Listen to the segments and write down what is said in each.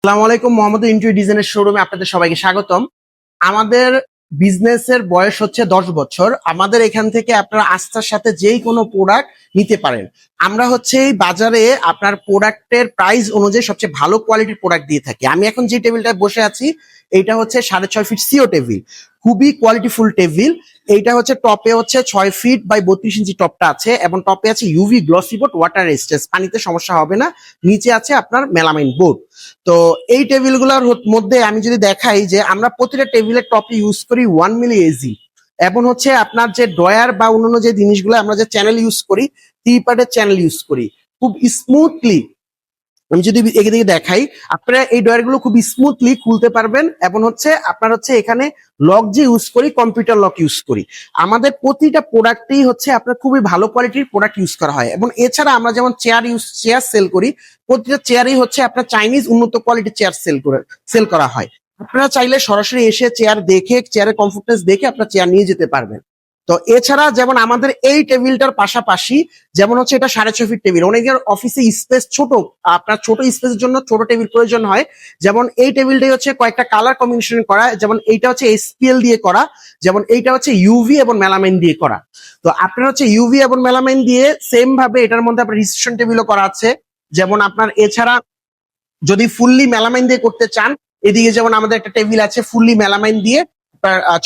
আসসালামু আলাইকুম। মোহাম্মদ ইন্টেরিয়র ডিজাইনের শোরুমে আপনাদের সবাইকে স্বাগতম। আমাদের বিজনেসের বয়স হচ্ছে 10 বছর। আমাদের এখান থেকে আপনারা আস্থার সাথে যেই কোনো প্রোডাক্ট নিতে পারেন। আমরা হচ্ছে এই বাজারে আপনার প্রোডাক্টের প্রাইস অনুযায়ী সবচেয়ে ভালো কোয়ালিটির প্রোডাক্ট দিয়ে থাকি। আমি এখন যে টেবিলটায় বসে আছি এইটা হচ্ছে 6.5 ফিট সিও টেবিল, খুবই কোয়ালিটিফুল টেবিল। এইটা হচ্ছে টপে হচ্ছে 6 ফিট বাই 32 ইঞ্চি টপটা আছে এবং টপে আছে UV glossy board, water resistance, পানিতে সমস্যা হবে না। নিচে আছে আপনার মেলামাইন বোর্ড। তো এই টেবিলগুলোর মধ্যে আমি যদি দেখাই যে আমরা প্রতিটা টেবিলের টপে ইউজ করি 1 মিলি এজি এবং হচ্ছে আপনার যে ড্রয়ার বা অন্যান্য যে জিনিসগুলো আমরা যে চ্যানেল ইউজ করি, 3 পার্টের চ্যানেল ইউজ করি খুব স্মুথলি। আমি যদি এদিকে দেখাই, আপনারা এই ডয়ার গুলো খুব স্মুথলি খুলতে পারবেন এবং হচ্ছে আপনার হচ্ছে এখানে লক যে ইউজ করি, কম্পিউটার লক ইউজ করি। আমাদের প্রতিটা প্রোডাক্টেই হচ্ছে আপনার খুবই ভালো কোয়ালিটির প্রোডাক্ট ইউজ করা হয় এবং এছাড়া আমরা যেমন চেয়ার সেল করি, প্রতিটা চেয়ারই হচ্ছে আপনার চাইনিজ উন্নত কোয়ালিটির চেয়ার সেল করা হয়। আপনারা চাইলে সরাসরি এসে চেয়ার দেখে, চেয়ারের কমফোর্টনেস দেখে আপনার চেয়ার নিয়ে যেতে পারবেন। তো এছাড়া যেমন আমাদের এই টেবিলটার পাশাপাশি যেমন হচ্ছে এটা 6.5 ফিট টেবিল, অনেকের অফিসে স্পেস ছোট, আপনার ছোট স্পেসের জন্য ছোট টেবিল প্রয়োজন হয়। যেমন এই টেবিলটাই হচ্ছে কয়েকটা কালার কম্বিনেশন করা, যেমন এইটা হচ্ছে এসপিএল দিয়ে করা, যেমন এইটা হচ্ছে ইউভি এবং মেলামাইন দিয়ে করা। তো আপনার হচ্ছে ইউভি এবং মেলামাইন দিয়ে সেম ভাবে এটার মধ্যে আপনার রিসেপশন টেবিলও করা আছে। যেমন আপনার এছাড়া যদি ফুললি মেলামাইন দিয়ে করতে চান, এদিকে যেমন আমাদের একটা টেবিল আছে ফুললি মেলামাইন দিয়ে,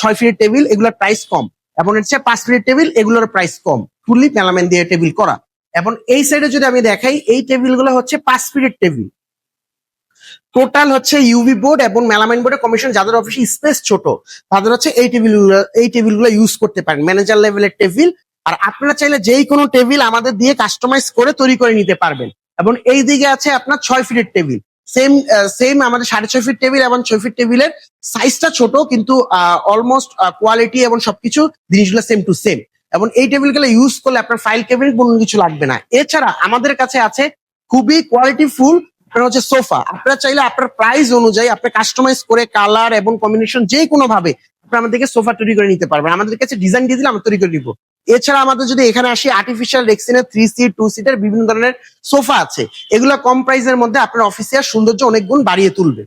6 ফিটের টেবিল, এগুলোর প্রাইস কম। এবং হচ্ছে 5 ফিটের টেবিল, এগুলোর প্রাইস কম, ফুললি মেলামাইন দিয়ে টেবিল করা। এবং এই সাইডে যদি আমি দেখাই, এই টেবিলগুলো হচ্ছে 5 ফিটের টেবিল। টোটাল হচ্ছে ইউভি বোর্ড এবং মেলামাইন বোর্ডের কমিশন, যাদের অফিসে স্পেস ছোট তাদের হচ্ছে এই টেবিলগুলো ইউজ করতে পারেন, ম্যানেজার লেভেলের টেবিল। আর আপনারা চাইলে যেই কোনো টেবিল আমাদের দিয়ে কাস্টমাইজ করে তৈরি করে নিতে পারবেন। এবং এই দিকে আছে আপনার 6 ফিটের টেবিল, সেম আমাদের 6.5 ফিট টেবিল এবং 6 ফিট টেবিলের সাইজটা ছোট, কিন্তু অলমোস্ট কোয়ালিটি এবং সবকিছু জিনিসগুলো সেম টু সেম। এবং এই টেবিলগুলো ইউজ করলে আপনার ফাইল ক্যাবিনেট কোনো কিছু লাগবে না। এছাড়া আমাদের কাছে আছে খুবই কোয়ালিটিফুল আপনার হচ্ছে সোফা। আপনারা চাইলে আপনার প্রাইস অনুযায়ী আপনি কাস্টমাইজ করে কালার এবং কম্বিনেশন যে কোনো ভাবে আপনি আমাদেরকে সোফা তৈরি করে নিতে পারবেন। আমাদের কাছে ডিজাইন দিয়ে দিলে আমরা তৈরি করে দিব। এছাড়া আমাদের যদি এখানে আসি, আর্টিফিশিয়াল রেক্সিনের 3 সিট 2 সিটের বিভিন্ন ধরনের সোফা আছে। এগুলো কম প্রাইসের মধ্যে আপনার অফিসে সৌন্দর্য অনেক গুণ বাড়িয়ে তুলবে।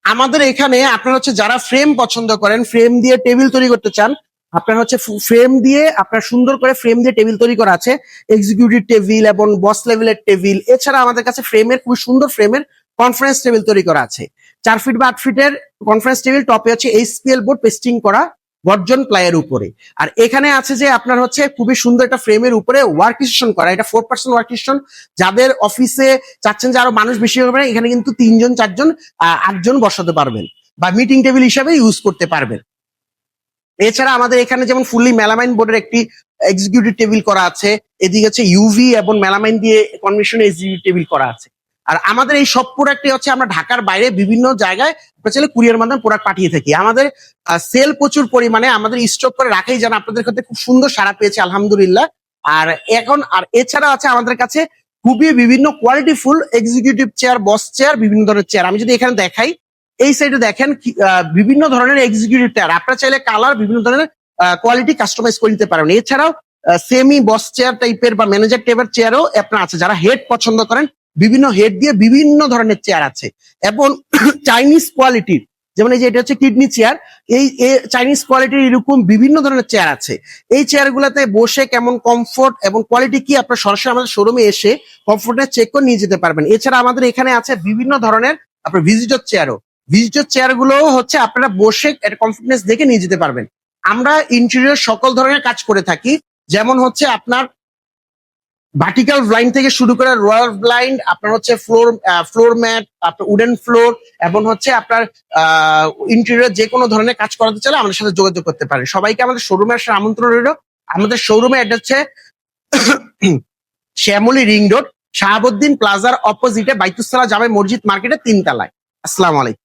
আমাদের এখানে আপনার হচ্ছে যারা ফ্রেম পছন্দ করেন, ফ্রেম দিয়ে টেবিল তৈরি করতে চান, আপনার হচ্ছে ফ্রেম দিয়ে আপনার সুন্দর করে ফ্রেম দিয়ে টেবিল তৈরি করা আছে, এক্সিকিউটিভ টেবিল এবং বস লেভেলের টেবিল। এছাড়া আমাদের কাছে ফ্রেমের খুব সুন্দর ফ্রেমের কনফারেন্স টেবিল তৈরি করা আছে, 4 ফিট বা 8 ফিটের কনফারেন্স টেবিল, টপে হচ্ছে এইচপিএল বোর্ড পেস্টিং করা গর্জন প্লাইয়ের উপরে। আর এখানে আছে যে আপনার হচ্ছে খুবই সুন্দর একটা ফ্রেমের উপরে ওয়ার্ক স্টেশন করা, এটা 4 পার্সন ওয়ার্ক স্টেশন। যাদের অফিসে চাচ্ছেন যে আরো মানুষ বেশি হবে, এখানে কিন্তু 3 জন 4 জন 8 জন বসাতে পারবেন বা মিটিং টেবিল হিসাবে ইউজ করতে পারবেন। এছাড়া আমাদের এখানে যেমন ফুললি মেলামাইন বোর্ডের একটি এক্সিকিউটিভ টেবিল করা আছে, এদিকে হচ্ছে ইউভি এবং মেলামাইন দিয়ে কনভেনশন এক্সিকিউটিভ টেবিল করা আছে। আর আমাদের এই সব প্রোডাক্টই হচ্ছে আমরা ঢাকার বাইরে বিভিন্ন জায়গায় চাইলে কুরিয়ার মাধ্যমে প্রোডাক্ট পাঠিয়ে থাকি। আমাদের সেল প্রচুর পরিমাণে, আমাদের স্টক করে রাখাই জানা আপনাদের ক্ষেত্রে খুব সুন্দর সাড়া পেয়েছে আলহামদুলিল্লাহ। আর এছাড়া আছে আমাদের কাছে খুবই বিভিন্ন কোয়ালিটিফুল এক্সিকিউটিভ চেয়ার, বস চেয়ার, বিভিন্ন ধরনের চেয়ার। আমি যদি এখানে দেখাই, এই সাইডে দেখেন বিভিন্ন ধরনের এক্সিকিউটিভ চেয়ার, আপনারা চাইলে কালার বিভিন্ন ধরনের কোয়ালিটি কাস্টমাইজ করে নিতে পারবেন। এছাড়াও সেমি বস চেয়ার টাইপের বা ম্যানেজার টাইপের চেয়ারও আপনার আছে। যারা হেড পছন্দ করেন, বিভিন্ন হেড দিয়ে বিভিন্ন ধরনের চেয়ার আছে। এবং চাইনিজ কোয়ালিটির, যেমন এই যে এটা হচ্ছে কিডনি চেয়ার, এই চাইনিজ কোয়ালিটির এরকম বিভিন্ন ধরনের চেয়ার আছে। এই চেয়ার গুলাতে বসে কেমন কমফোর্ট এবং কোয়ালিটি কি আপনার সরাসরি আমাদের শোরুমে এসে কমফোর্টে চেক করে নিয়ে যেতে পারবেন। এছাড়া আমাদের এখানে আছে বিভিন্ন ধরনের আপনার ভিজিটর চেয়ারও, ভিজিটর চেয়ার গুলো হচ্ছে আপনারা বসে কমফোর্টনেস দেখে নিয়ে যেতে পারবেন। আমরা ইন্টেরিয়র সকল ধরনের কাজ করে থাকি, যেমন হচ্ছে আপনার ভার্টিক্যাল ব্লাইন্ড থেকে শুরু করে রয়্যাল ব্লাইন্ড, আপনার হচ্ছে ফ্লোর ম্যাট, আপনার উডেন ফ্লোর, এবং হচ্ছে আপনার ইন্টেরিয়র যে কোনো ধরনের কাজ করাতে চাইলে আমাদের সাথে যোগাযোগ করতে পারেন। সবাইকে আমাদের শোরুমে আসার আমন্ত্রণ রইল। আমাদের শোরুমে এটা হচ্ছে শ্যামলী রিং রোড, শাহাবুদ্দিন প্লাজার অপোজিটে বাইতুসসালাহ জামে মসজিদ মার্কেটের 3 তলায়। আসসালামু আলাইকুম।